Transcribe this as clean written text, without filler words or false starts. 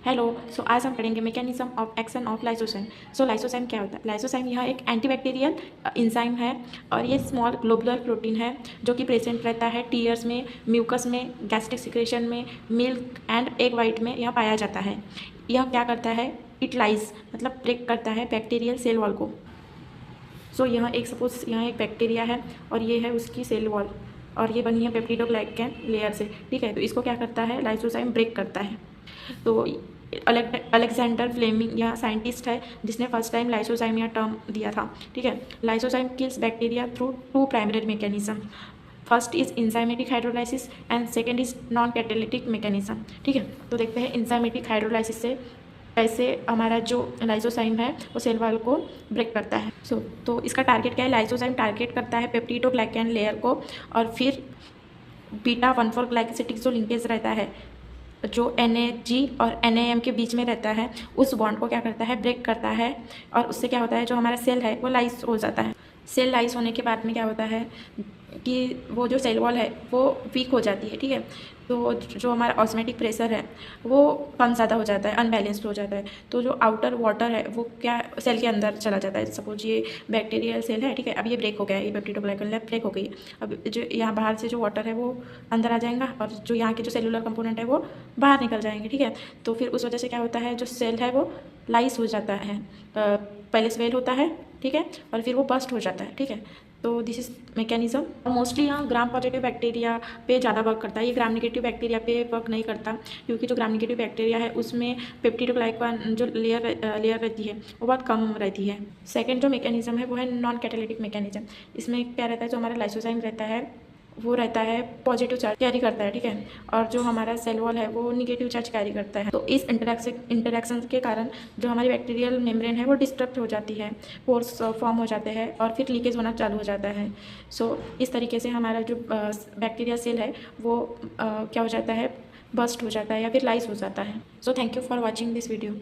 Hello. सो आज हम पढ़ेंगे mechanism of action of lysozyme. So lysozyme क्या होता है? लाइसोजाइम यह एक एंटीबैक्टीरियल इंजाइम है और ये स्मॉल ग्लोबुलर प्रोटीन है जो कि प्रेजेंट रहता है टीयर्स में, म्यूकस में, गैस्ट्रिक सिक्रेशन में, मिल्क एंड एग वाइट में यह पाया जाता है। यह क्या करता है? इट लाइज मतलब ब्रेक करता है बैक्टीरियल सेल वॉल को। सो यह एक बैक्टीरिया है और ये है उसकी सेल वॉल और ये बनी है पेप्टिडोग्लाइकन लेयर से। ठीक है, तो इसको क्या करता है? लाइसोजाइम ब्रेक करता है। तो अलेक्जेंडर फ्लेमिंग यह साइंटिस्ट है जिसने फर्स्ट टाइम लाइसोजाइम यह टर्म दिया था। ठीक है, lysozyme kills bacteria through two primary mechanism. First is enzymatic hydrolysis and second is non catalytic mechanism. ठीक है, तो देखते हैं इंजाइमेटिक हाइड्रोलाइसिस से कैसे हमारा जो लाइसोजाइम है वो सेल वॉल को ब्रेक करता है। तो इसका टारगेट क्या है? लाइसोजाइम टारगेट करता है पेप्टिडोग्लाइकन लेयर को और फिर बीटा 1,4 ग्लाइकोसिटिक जो लिंकेज रहता है जो NAG और NAM के बीच में रहता है उस बॉन्ड को क्या करता है? ब्रेक करता है और उससे क्या होता है? जो हमारा सेल है वो लाइस हो जाता है। सेल लाइस होने के बाद में क्या होता है कि वो जो सेल वॉल है वो वीक हो जाती है। ठीक है, तो जो हमारा ऑस्मेटिक प्रेशर है वो कम ज़्यादा हो जाता है, अनबैलेंस्ड हो जाता है। तो जो आउटर वाटर है वो क्या सेल के अंदर चला जाता है। सपोज ये बैक्टीरियल सेल है, ठीक है, अब ये ब्रेक हो गया है, ये पेप्टिडोग्लाइकन लेयर ब्रेक हो गई। अब जो यहाँ बाहर से जो वाटर है वो अंदर आ जाएगा और जो यहाँ के जो सेलुलर कंपोनेंट है वो बाहर निकल जाएंगे। ठीक है, तो फिर उस वजह से क्या होता है? जो सेल है वो लाइस हो जाता है। पहले स्वेल होता है, ठीक है, और फिर वो बस्ट हो जाता है। ठीक है, तो दिस इज मैकेनिज्म। और मोस्टली यहाँ ग्राम पॉजिटिव बैक्टीरिया पे ज़्यादा वर्क करता है, ये ग्राम नेगेटिव बैक्टीरिया पे वर्क नहीं करता क्योंकि जो ग्राम नेगेटिव बैक्टीरिया है उसमें पेप्टिडोग्लाइकन जो लेयर रहती है वो बहुत कम रहती है। सेकेंड जो मैकेनिज्म है वो है नॉन कैटालिटिक मैकेनिज्म। इसमें क्या रहता है? जो हमारा लाइसोजाइम रहता है वो रहता है पॉजिटिव चार्ज कैरी करता है। ठीक है, और जो हमारा सेल वॉल है वो निगेटिव चार्ज कैरी करता है। तो इस इंटरेक्शन के कारण जो हमारी बैक्टीरियल मेम्ब्रेन है वो डिस्टर्ब हो जाती है, पोर्स फॉर्म हो जाते हैं और फिर लीकेज होना चालू हो जाता है। इस तरीके से हमारा जो बैक्टीरिया सेल है वो क्या हो जाता है? बस्ट हो जाता है या फिर लाइस हो जाता है। Thank you for watching this video.